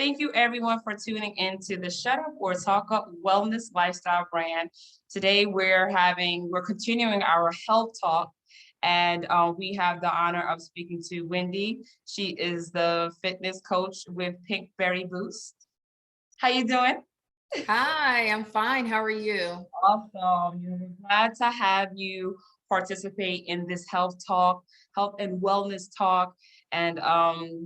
Thank you everyone for tuning in to the Shut Up or Talk Up Wellness Lifestyle brand. Today we're continuing our health talk, and we have the honor of speaking to Wendy. She is the fitness coach with Pinkberry Boost. How you doing? Hi, I'm fine. How are you? Awesome. We're glad to have you participate in this health talk, health and wellness talk. And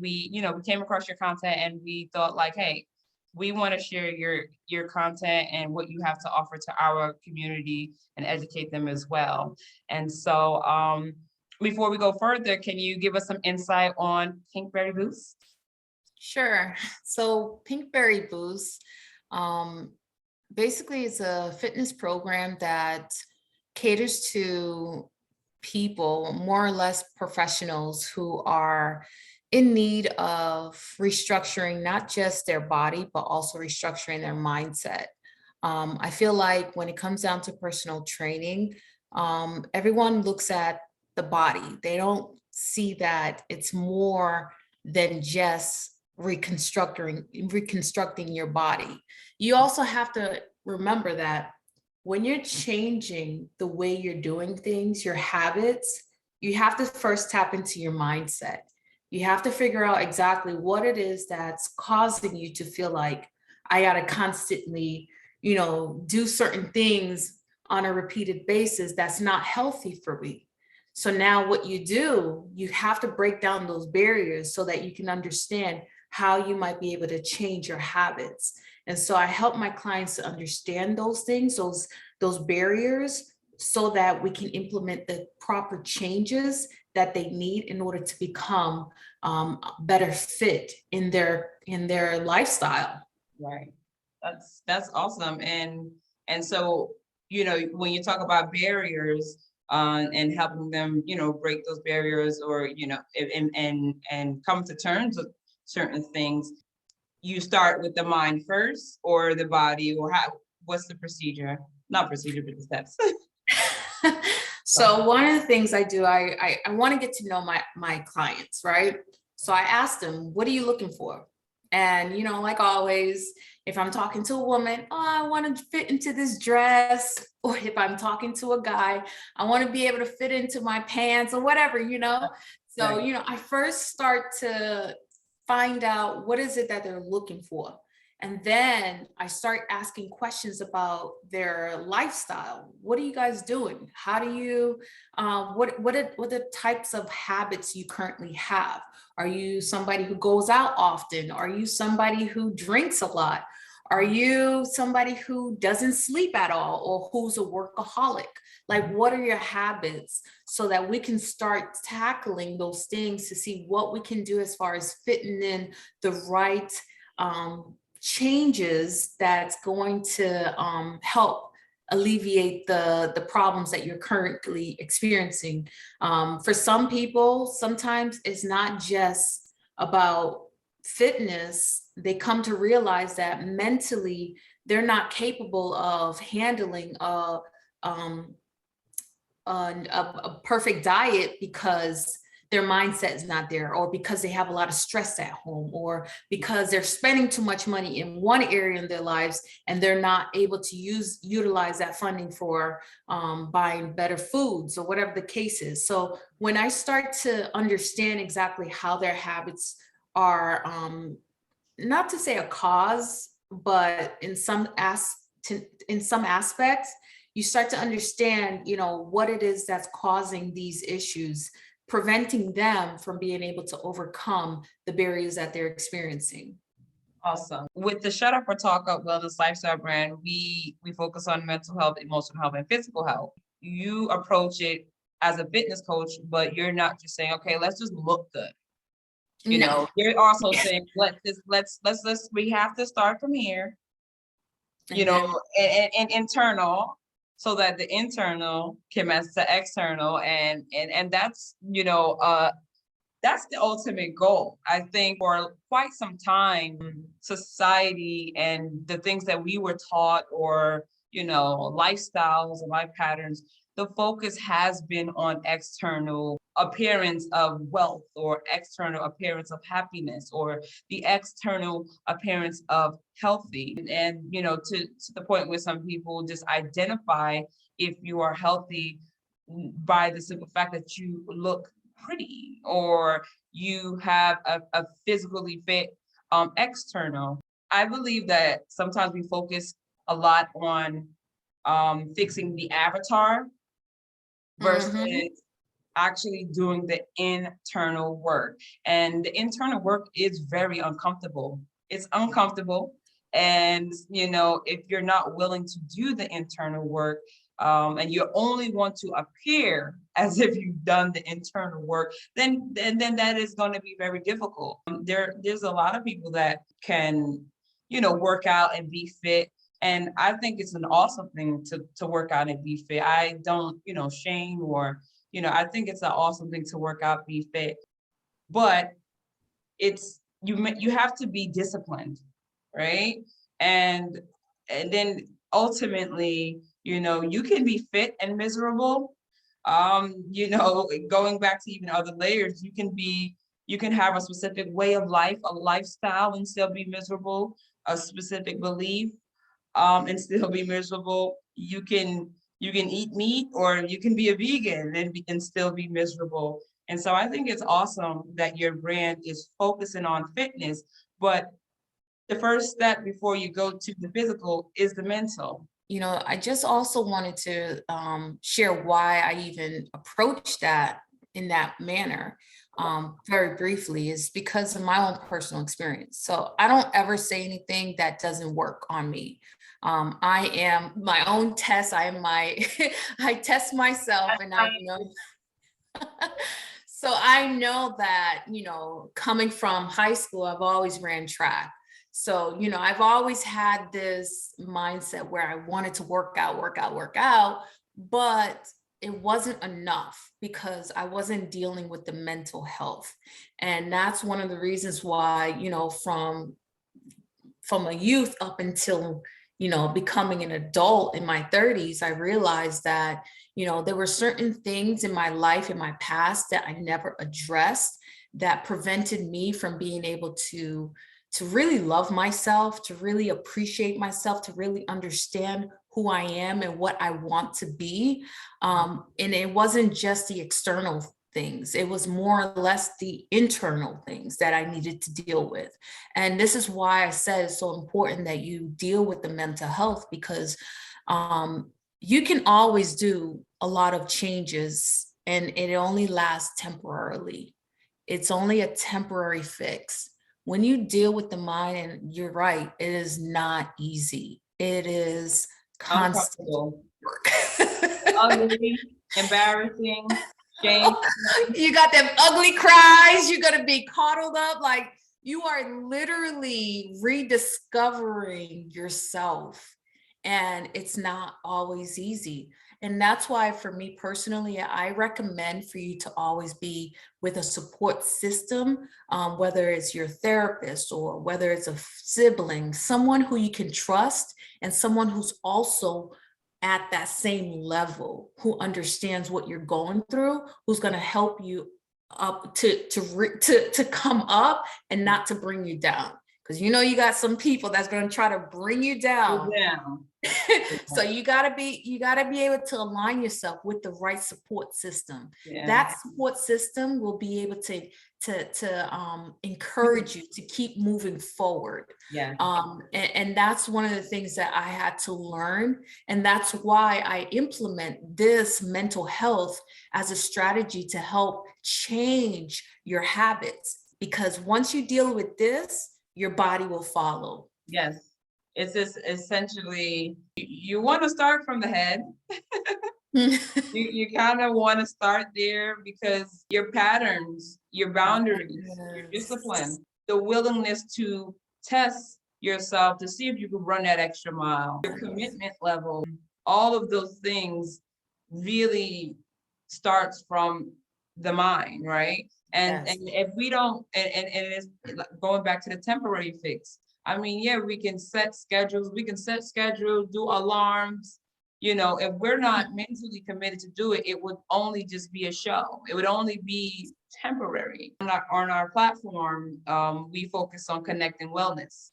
we came across your content and we thought like, hey, we want to share your content and what you have to offer to our community and educate them as well. And so before we go further, can you give us some insight on Pinkberry Boost? Sure. So Pinkberry Boost, basically it's a fitness program that caters to people, more or less professionals who are in need of restructuring not just their body, but also restructuring their mindset. I feel like when it comes down to personal training, everyone looks at the body. They don't see that it's more than just reconstructing your body. You also have to remember that when you're changing the way you're doing things, your habits, you have to first tap into your mindset. You have to figure out exactly what it is that's causing you to feel like I got to constantly, do certain things on a repeated basis that's not healthy for me. So now what you do, you have to break down those barriers so that you can understand how you might be able to change your habits. And so I help my clients to understand those things, those barriers, so that we can implement the proper changes that they need in order to become better fit in their lifestyle. Right. That's awesome. And so, when you talk about barriers and helping them, break those barriers or, and come to terms with certain things, you start with the mind first or the body, or what's the procedure? Not procedure, but the steps. So one of the things I do, I want to get to know my clients, right? So I ask them, what are you looking for? And, like always, if I'm talking to a woman, oh, I want to fit into this dress. Or if I'm talking to a guy, I want to be able to fit into my pants or whatever, So, Right. I first start to find out what is it that they're looking for. And then I start asking questions about their lifestyle. What are you guys doing? How do you, what are the types of habits you currently have? Are you somebody who goes out often? Are you somebody who drinks a lot? Are you somebody who doesn't sleep at all or who's a workaholic? Like, what are your habits so that we can start tackling those things to see what we can do as far as fitting in the right changes that's going to help alleviate the problems that you're currently experiencing. For some people, sometimes it's not just about fitness. They come to realize that mentally they're not capable of handling a perfect diet because their mindset is not there, or because they have a lot of stress at home, or because they're spending too much money in one area in their lives and they're not able to utilize that funding for buying better foods or whatever the case is. So when I start to understand exactly how their habits are, not to say a cause, but in some aspects, you start to understand, what it is that's causing these issues, preventing them from being able to overcome the barriers that they're experiencing. Awesome. With the Shut Up or Talk Up Wellness Lifestyle brand, we focus on mental health, emotional health, and physical health. You approach it as a fitness coach, but you're not just saying, okay, let's just look good. No. You're also saying, we have to start from here, and internal, so that the internal can match the external, and that's that's the ultimate goal. I think for quite some time, society and the things that we were taught, or lifestyles and life patterns, the focus has been on external appearance of wealth or external appearance of happiness or the external appearance of healthy. And, to the point where some people just identify if you are healthy by the simple fact that you look pretty or you have a physically fit external. I believe that sometimes we focus a lot on fixing the avatar versus Mhm. actually doing the internal work. And the internal work is very uncomfortable. It's uncomfortable. And, if you're not willing to do the internal work, and you only want to appear as if you've done the internal work, then that is going to be very difficult. There's a lot of people that can, work out and be fit. And I think it's an awesome thing to work out and be fit. I don't, shame or I think it's an awesome thing to work out, be fit, but you have to be disciplined, right? And and then ultimately, you can be fit and miserable. Going back to even other layers, you can have a specific way of life, a lifestyle, and still be miserable, a specific belief, and still be miserable. You can eat meat or you can be a vegan and still be miserable. And so I think it's awesome that your brand is focusing on fitness, but the first step before you go to the physical is the mental. I just also wanted to share why I even approached that in that manner. Very briefly, is because of my own personal experience. So I don't ever say anything that doesn't work on me. I am my own test. I am my, I test myself, and I know. So I know that, coming from high school, I've always ran track. So, I've always had this mindset where I wanted to work out, work out, work out, but it wasn't enough because I wasn't dealing with the mental health. And that's one of the reasons why, from a youth up until becoming an adult in my 30s, I realized that there were certain things in my life, in my past, that I never addressed, that prevented me from being able to really love myself, to really appreciate myself, to really understand who I am and what I want to be. And it wasn't just the external things, it was more or less the internal things that I needed to deal with. And this is why I said it's so important that you deal with the mental health, because you can always do a lot of changes and it only lasts temporarily. It's only a temporary fix. When you deal with the mind, and you're right, it is not easy. It is constant Uncomfortable, work. ugly, embarrassing, shameful. You got them ugly cries. You're going to be coddled up. Like, you are literally rediscovering yourself. And it's not always easy. And that's why, for me personally, I recommend for you to always be with a support system, whether it's your therapist or whether it's a sibling, someone who you can trust, and someone who's also at that same level, who understands what you're going through, who's going to help you up to come up and not to bring you down. Because you got some people that's going to try to bring you down. Yeah. So you gotta be able to align yourself with the right support system. Yeah. That support system will be able to encourage you to keep moving forward. Yeah. And that's one of the things that I had to learn. And that's why I implement this mental health as a strategy to help change your habits. Because once you deal with this, your body will follow. Yes. It's just essentially you want to start from the head. You kind of want to start there because your patterns, your boundaries, your discipline, the willingness to test yourself to see if you can run that extra mile, your commitment level, all of those things really starts from the mind, right? And Yes. and if we don't, and it's like going back to the temporary fix. I mean, yeah, we can set schedules, do alarms, If we're not mentally committed to do it, it would only just be a show. It would only be temporary. On our platform, we focus on connecting wellness,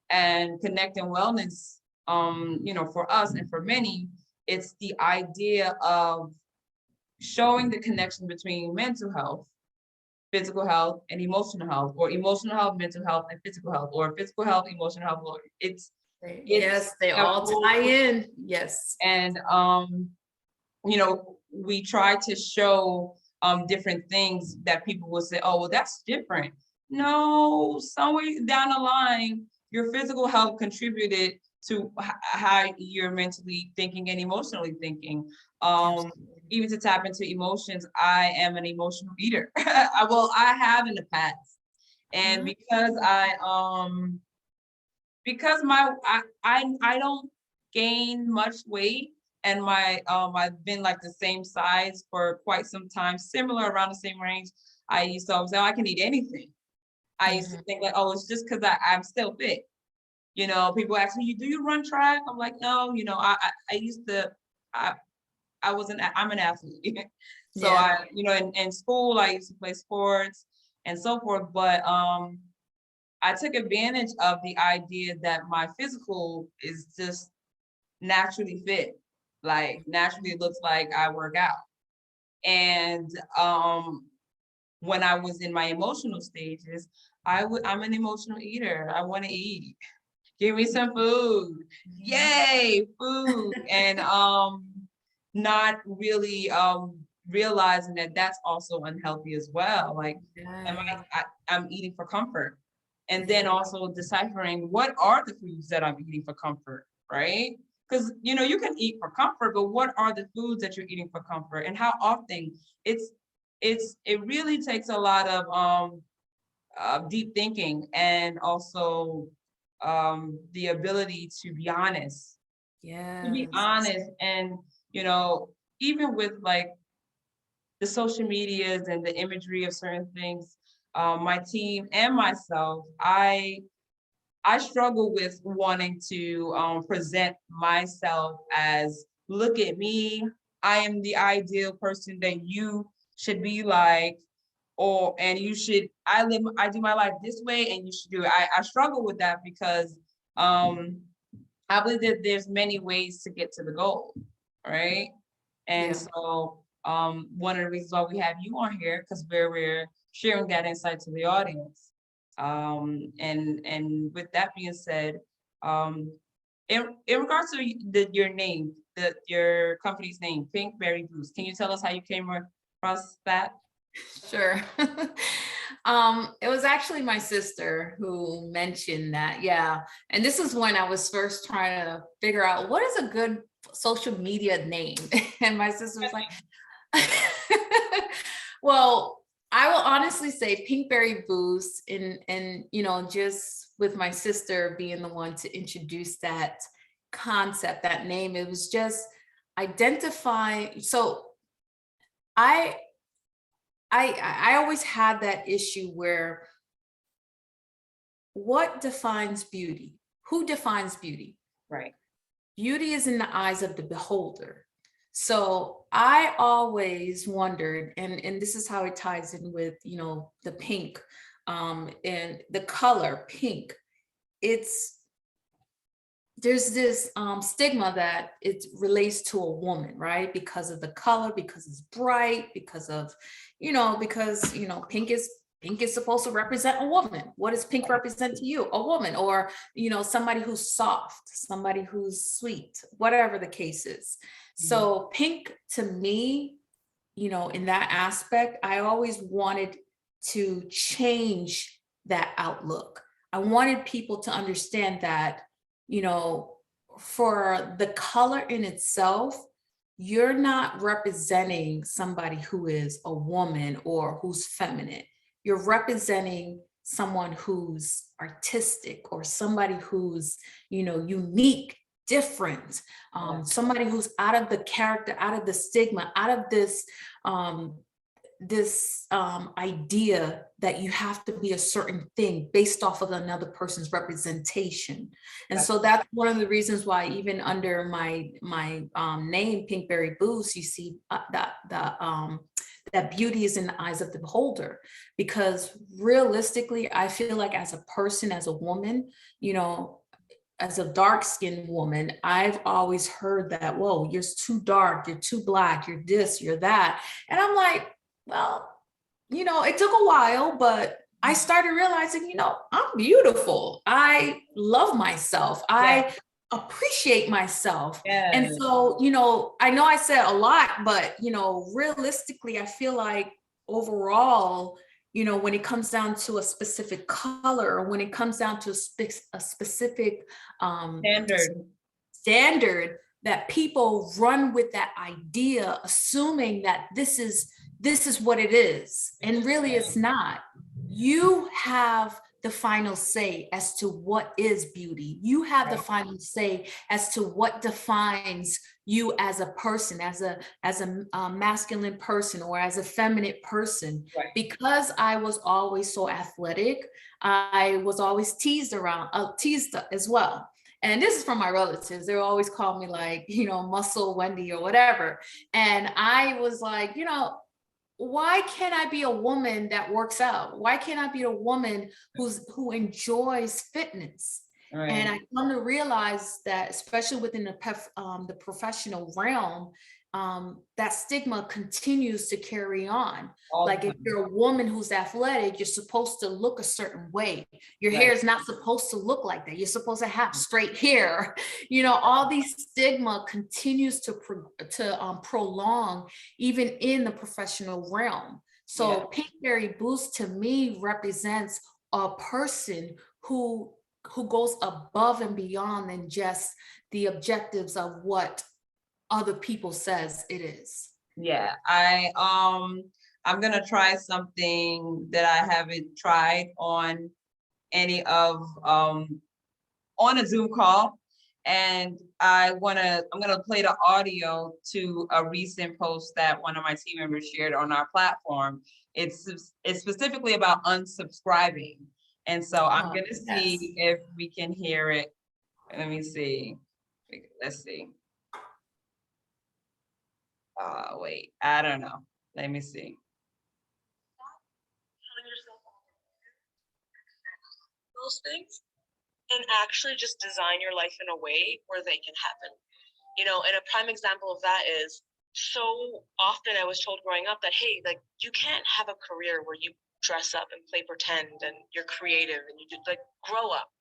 and connecting wellness, for us and for many, it's the idea of showing the connection between mental health, physical health, and emotional health, or emotional health, mental health, and physical health, or physical health, emotional health. It's Yes, they a all whole, tie in. Yes. and we try to show different things that people will say, oh, well, that's different. No, somewhere down the line, your physical health contributed to how you're mentally thinking and emotionally thinking. Even to tap into emotions, I am an emotional eater. I have in the past. And because I don't gain much weight, and I've been like the same size for quite some time, similar, around the same range. I used to always say, oh, I can eat anything. I used to think like, oh, it's just because I'm still fit. People ask me, do you run track? I'm like, no, I used to, I'm an athlete. So Yeah. in school, I used to play sports and so forth, but I took advantage of the idea that my physical is just naturally fit. Like, naturally it looks like I work out. And when I was in my emotional stages, I'm an emotional eater. I want to eat. Give me some food. Yay, food. And not really realizing that that's also unhealthy as well. Like, I'm eating for comfort. And then also deciphering what are the foods that I'm eating for comfort, right? Because you can eat for comfort, but what are the foods that you're eating for comfort, and how often? It really takes a lot of deep thinking, and also the ability to be honest. Yes. And even with like the social medias and the imagery of certain things, my team and myself, I struggle with wanting to present myself as, look at me, I am the ideal person that you should be like, and I do my life this way and you should do it. I struggle with that because I believe that there's many ways to get to the goal, right? And Yeah. so one of the reasons why we have you on here, because we're sharing that insight to the audience. And with that being said, um, in regards to your name, your company's name, Pinkberry Boost, can you tell us how you came across that? Sure. It was actually my sister who mentioned that. Yeah. And this is when I was first trying to figure out what is a good social media name. And my sister was like, well, I will honestly say Pinkberry Boost, and just with my sister being the one to introduce that concept, that name, it was just identify. So I I always had that issue where what defines beauty? Who defines beauty? Right. Beauty is in the eyes of the beholder. So I always wondered, and this is how it ties in with, the pink, and the color pink. It's There's this stigma that it relates to a woman, right? Because of the color, because it's bright, because pink is supposed to represent a woman. What does pink represent to you? A woman, or somebody who's soft, somebody who's sweet, whatever the case is. So pink to me, in that aspect, I always wanted to change that outlook. I wanted people to understand that, for the color in itself, you're not representing somebody who is a woman or who's feminine. You're representing someone who's artistic, or somebody who's, unique, different, somebody who's out of the character, out of the stigma, out of this this idea that you have to be a certain thing based off of another person's representation. And so that's one of the reasons why even under my name, Pinkberry Boost, you see that beauty is in the eyes of the beholder. Because realistically, I feel like as a person, as a woman, you know, as a dark-skinned woman, I've always heard that, whoa, you're too dark, you're too black, you're this, you're that. And I'm like, well, you know, it took a while, but I started realizing, you know, I'm beautiful. I love myself. I appreciate myself. And so, you know I said a lot, but, you know, realistically, I feel like overall, you know, when it comes down to a specific color, or when it comes down to a specific standard, that people run with that idea, assuming that this is what it is. And really it's not. You have the final say as to what is beauty. You have the final say as to what defines you as a person, as a masculine person, or as a feminine person. Because I was always so athletic, I was always teased as well. And this is from my relatives. They always call me, like, you know, muscle Wendy or whatever. And I was like, you know, why can't I be a woman that works out? Why can't I be a woman who enjoys fitness? And I come to realize that, especially within the professional realm, that stigma continues to carry on. Like, if you're a woman who's athletic, you're supposed to look a certain way. Your hair is not supposed to look like that. You're supposed to have straight hair. You know, all these stigma continues to prolong even in the professional realm. So Pinkberry Boost to me represents a person who goes above and beyond than just the objectives of what other people says it is. Yeah, I'm gonna try something that I haven't tried on any of on a Zoom call. And I'm gonna play the audio to a recent post that one of my team members shared on our platform. It's specifically about unsubscribing. And so I'm gonna see if we can hear it. Let me see. Let's see. Wait, I don't know. Let me see. Those things, and actually just design your life in a way where they can happen. You know, and a prime example of that is, so often I was told growing up that, hey, like, you can't have a career where you dress up and play pretend and you're creative and you just, like, grow up,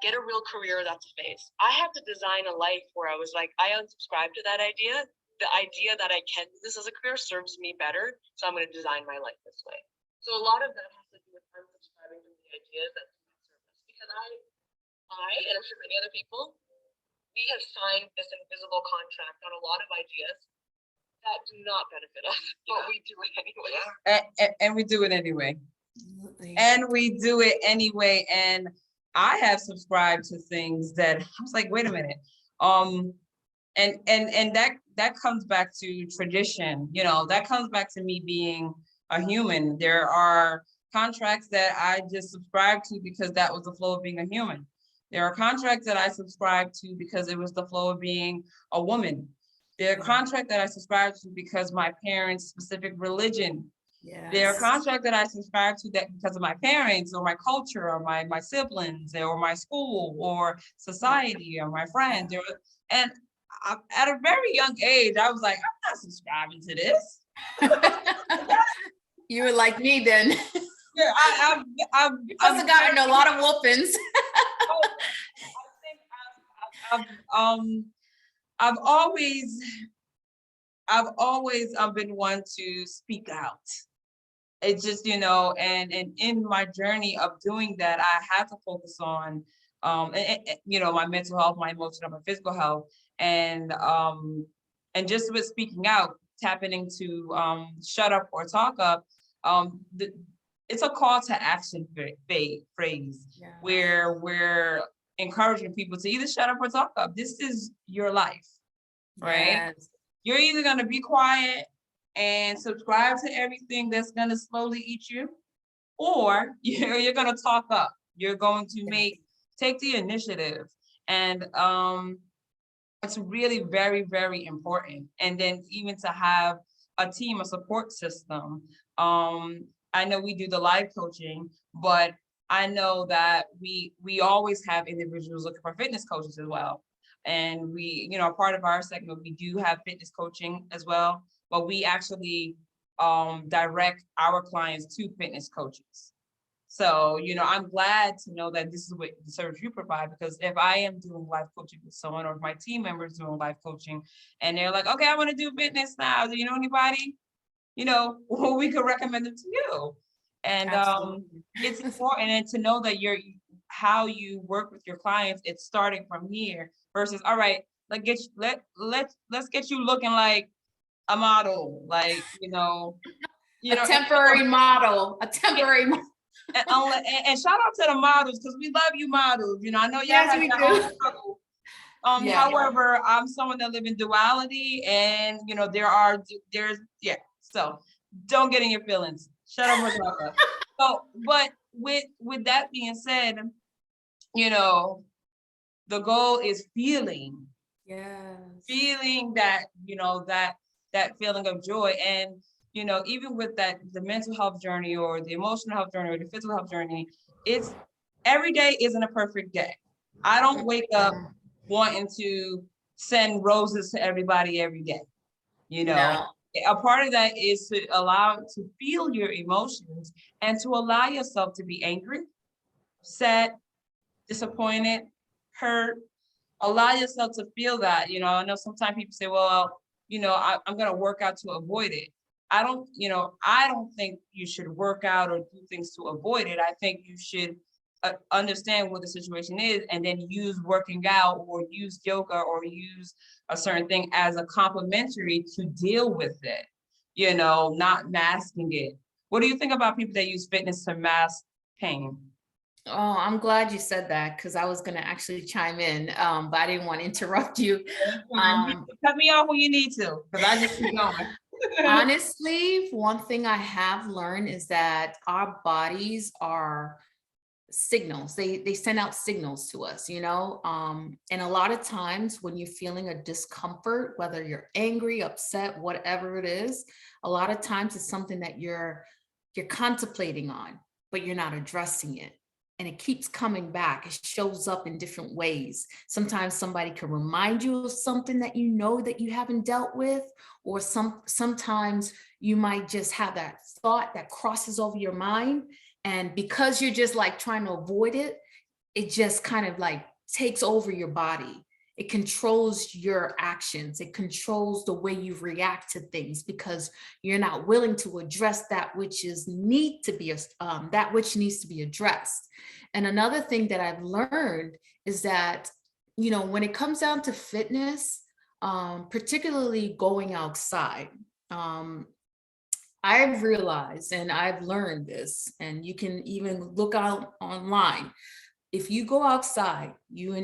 get a real career, that's a phase. I had to design a life where I was like, I unsubscribe to that idea. The idea that I can do this as a career serves me better, so I'm going to design my life this way. So a lot of that has to do with unsubscribing to the ideas that do not serve us. Because I and I'm sure many other people, we have signed this invisible contract on a lot of ideas that do not benefit us, but we do it anyway. And we do it anyway. And we do it anyway. And I have subscribed to things that I was like, wait a minute. And that comes back to tradition, you know, that comes back to me being a human. There are contracts that I just subscribe to because that was the flow of being a human. There are contracts that I subscribe to because it was the flow of being a woman. There are contracts that I subscribe to because my parents' specific religion. There are contracts that I subscribe to that because of my parents or my culture or my siblings or my school or society or my friends. And at a very young age, I was like, I'm not subscribing to this. You were like me then. Yeah, I've gotten a lot of whoopings. I've always been one to speak out. It's just, you know, and in my journey of doing that, I had to focus on, you know, my mental health, my emotional, my physical health, and just with speaking out, tapping into shut up or talk up. It's a call to action phrase where we're encouraging people to either shut up or talk up. This is your life, right? You're either going to be quiet and subscribe to everything that's gonna slowly eat you, or you're gonna talk up. You're going to take the initiative. And it's really very, very important. And then even to have a team, a support system. I know we do the live coaching, but I know that we always have individuals looking for fitness coaches as well. And we, part of our segment, we do have fitness coaching as well, but we actually direct our clients to fitness coaches. So, I'm glad to know that this is what the service you provide, because if I am doing life coaching with someone, or if my team members doing life coaching and they're like, okay, I want to do fitness now. Do you know anybody? We could recommend them to you. And it's important, and to know that how you work with your clients, it's starting from here versus, all right, let's get you looking like a model, like, a temporary model, a temporary model. And shout out to the models, because we love you models. I know y'all have your own struggle. However, I'm someone that live in duality, and so don't get in your feelings. Shut up, Rebecca. So, but with that being said, the goal is feeling that, that feeling of joy. And even with that, the mental health journey, or the emotional health journey, or the physical health journey, it's every day isn't a perfect day. I don't wake up wanting to send roses to everybody every day. No. A part of that is to feel your emotions, and to allow yourself to be angry, sad, disappointed, hurt. Allow yourself to feel that. I know sometimes people say, well, I'm going to work out to avoid it. I don't think you should work out or do things to avoid it. I think you should understand what the situation is, and then use working out, or use yoga, or use a certain thing as a complementary to deal with it, not masking it. What do you think about people that use fitness to mask pain? Oh, I'm glad you said that, because I was going to actually chime in, but I didn't want to interrupt you. Cut me off when you need to, because I just keep going. Honestly, one thing I have learned is that our bodies are signals. They send out signals to us, and a lot of times when you're feeling a discomfort, whether you're angry, upset, whatever it is, a lot of times it's something that you're contemplating on, but you're not addressing it. And it keeps coming back. It shows up in different ways. Sometimes somebody can remind you of something that that you haven't dealt with, or sometimes you might just have that thought that crosses over your mind. And because you're just like trying to avoid it, it just kind of like takes over your body. It controls your actions. It controls the way you react to things, because you're not willing to address that which needs to be addressed. And another thing that I've learned is that, when it comes down to fitness, particularly going outside, I've realized, and I've learned this, and you can even look out online. If you go outside, you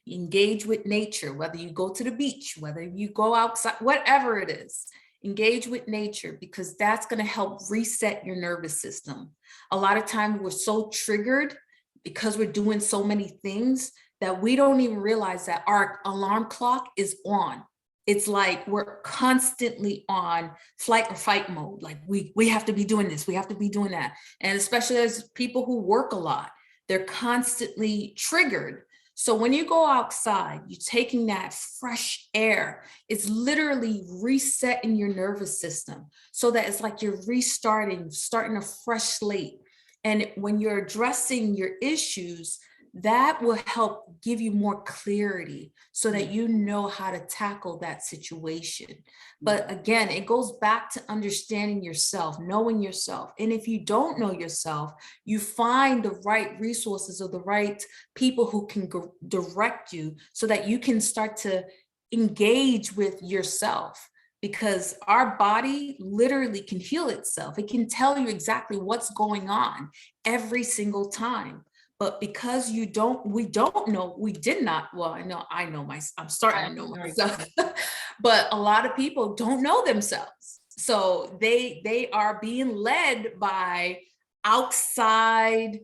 engage with nature, whether you go to the beach, whether you go outside, whatever it is, engage with nature, because that's going to help reset your nervous system. A lot of times we're so triggered because we're doing so many things that we don't even realize that our alarm clock is on. It's like we're constantly on flight or fight mode. Like we have to be doing this, we have to be doing that. And especially as people who work a lot, they're constantly triggered. So when you go outside, you're taking that fresh air. It's literally resetting your nervous system, so that it's like you're starting a fresh slate. And when you're addressing your issues, that will help give you more clarity, so that you know how to tackle that situation. But again, it goes back to understanding yourself, knowing yourself. And if you don't know yourself, you find the right resources or the right people who can direct you, so that you can start to engage with yourself. Because our body literally can heal itself. It can tell you exactly what's going on every single time. But because we did not, well, I'm starting to know myself, but a lot of people don't know themselves. So they are being led by outside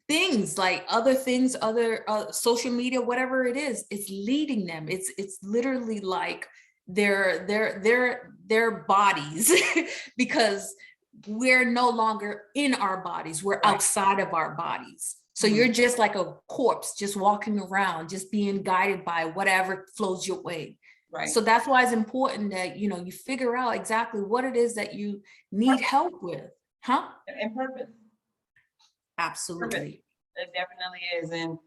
things, like other things, other social media, whatever it is. It's leading them. It's literally like their bodies because we're no longer in our bodies, we're outside of our bodies. So you're just like a corpse, just walking around, just being guided by whatever flows your way. Right. So that's why it's important that, you know, you figure out exactly what it is that you need help with. Huh? And purpose. Absolutely. Purpose. It definitely is. And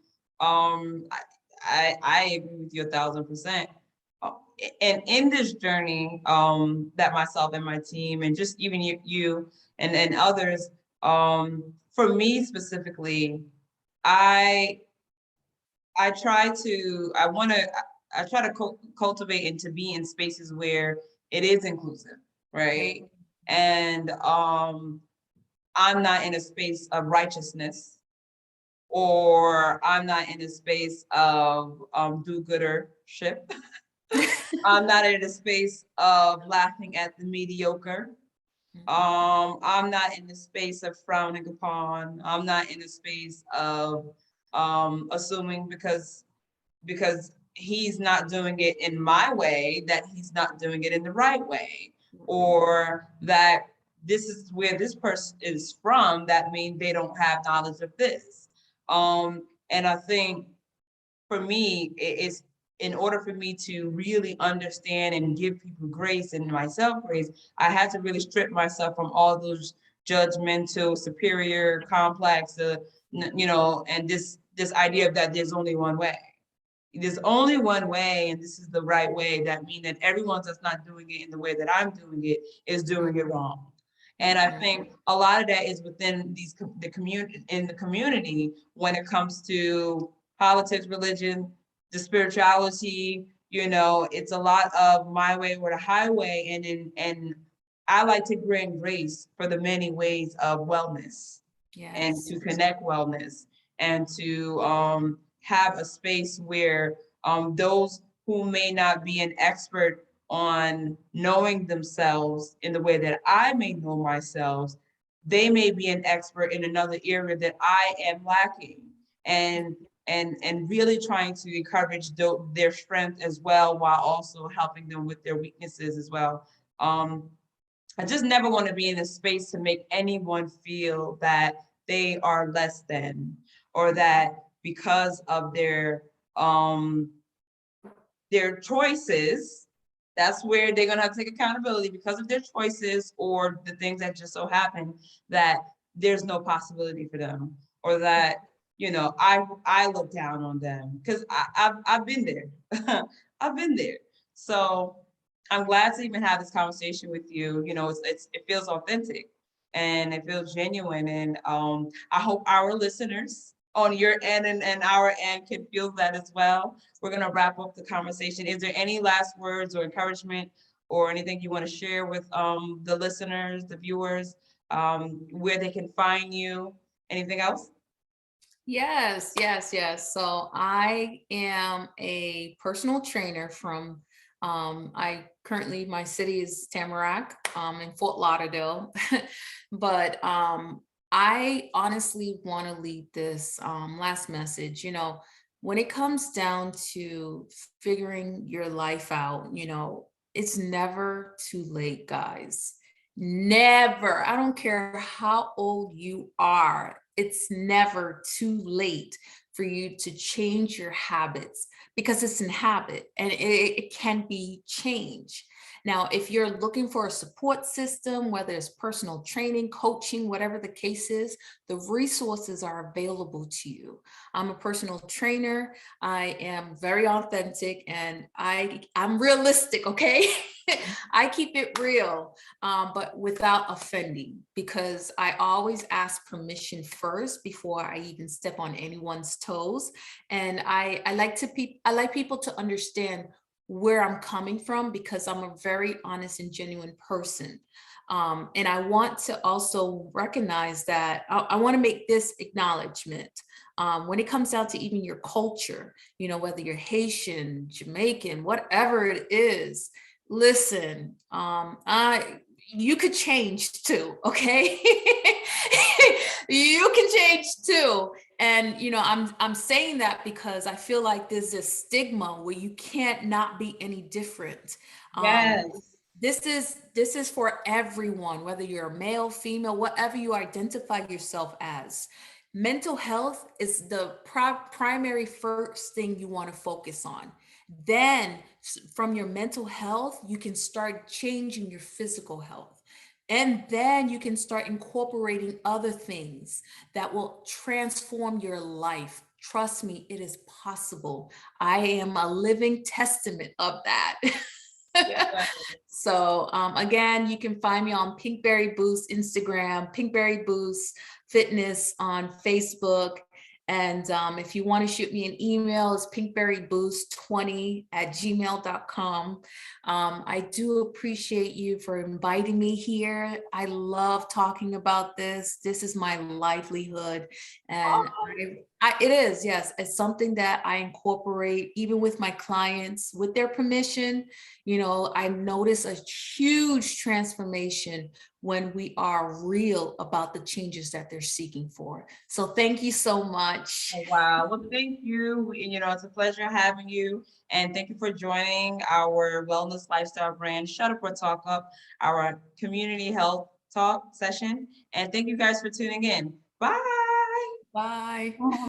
I agree with you 1,000%. And in this journey, that myself and my team, and just even you and others, for me specifically, I try to, I try to cultivate and to be in spaces where it is inclusive, right? And I'm not in a space of righteousness, or I'm not in a space of do-goodership. I'm not in a space of laughing at the mediocre. I'm not in the space of frowning upon. I'm not in the space of assuming because he's not doing it in my way, that he's not doing it in the right way, or that this is where this person is from, that means they don't have knowledge of this. And I think for me, it's in order for me to really understand and give people grace and myself grace, I had to really strip myself from all those judgmental, superior, complex, and this idea of that there's only one way. There's only one way, and this is the right way. That means that everyone that's not doing it in the way that I'm doing it is doing it wrong. And I think a lot of that is within the community when it comes to politics, religion, the spirituality. It's a lot of my way or the highway, and I like to bring grace for the many ways of wellness. Yes. And to connect wellness, and to have a space where those who may not be an expert on knowing themselves in the way that I may know myself, they may be an expert in another area that I am lacking, and really trying to encourage their strength as well, while also helping them with their weaknesses as well. I just never want to be in a space to make anyone feel that they are less than, or that because of their choices, that's where they're gonna have to take accountability, because of their choices or the things that just so happen, that there's no possibility for them, or that I look down on them, because I've been there. I've been there. So I'm glad to even have this conversation with you. It feels authentic and it feels genuine, and I hope our listeners on your end and our end can feel that as well. We're going to wrap up the conversation. Is there any last words or encouragement or anything you want to share with the listeners, the viewers, where they can find you? Anything else? Yes. So I am a personal trainer from, my city is Tamarack, in Fort Lauderdale, but I honestly want to leave this last message. When it comes down to figuring your life out, it's never too late, guys. Never. I don't care how old you are. It's never too late for you to change your habits, because it's a habit and it can be changed. Now, if you're looking for a support system, whether it's personal training, coaching, whatever the case is, the resources are available to you. I'm a personal trainer. I am very authentic, and I'm realistic, okay? I keep it real, but without offending, because I always ask permission first before I even step on anyone's toes. And I like people to understand where I'm coming from, because I'm a very honest and genuine person. And I want to also recognize that I want to make this acknowledgement. When it comes down to even your culture, whether you're Haitian, Jamaican, whatever it is, Listen, you could change too, okay? You can change too. And I'm saying that because I feel like there's this stigma where you can't not be any different. Um, Yes. this is for everyone, whether you're a male, female, whatever you identify yourself as. Mental health is the primary first thing you want to focus on. Then from your mental health, you can start changing your physical health. And then you can start incorporating other things that will transform your life. Trust me, it is possible. I am a living testament of that. Yes. So again, you can find me on Pinkberry Boost Instagram, Pinkberry Boost Fitness on Facebook. And if you want to shoot me an email, it's pinkberryboost20@gmail.com. I do appreciate you for inviting me here. I love talking about this. This is my livelihood. And it is, yes, it's something that I incorporate even with my clients with their permission. I notice a huge transformation when we are real about the changes that they're seeking for. So thank you so much. Oh, wow. Well, thank you. It's a pleasure having you. And thank you for joining our wellness lifestyle brand Shut Up or Talk Up, our community health talk session. And thank you guys for tuning in. Bye. Bye.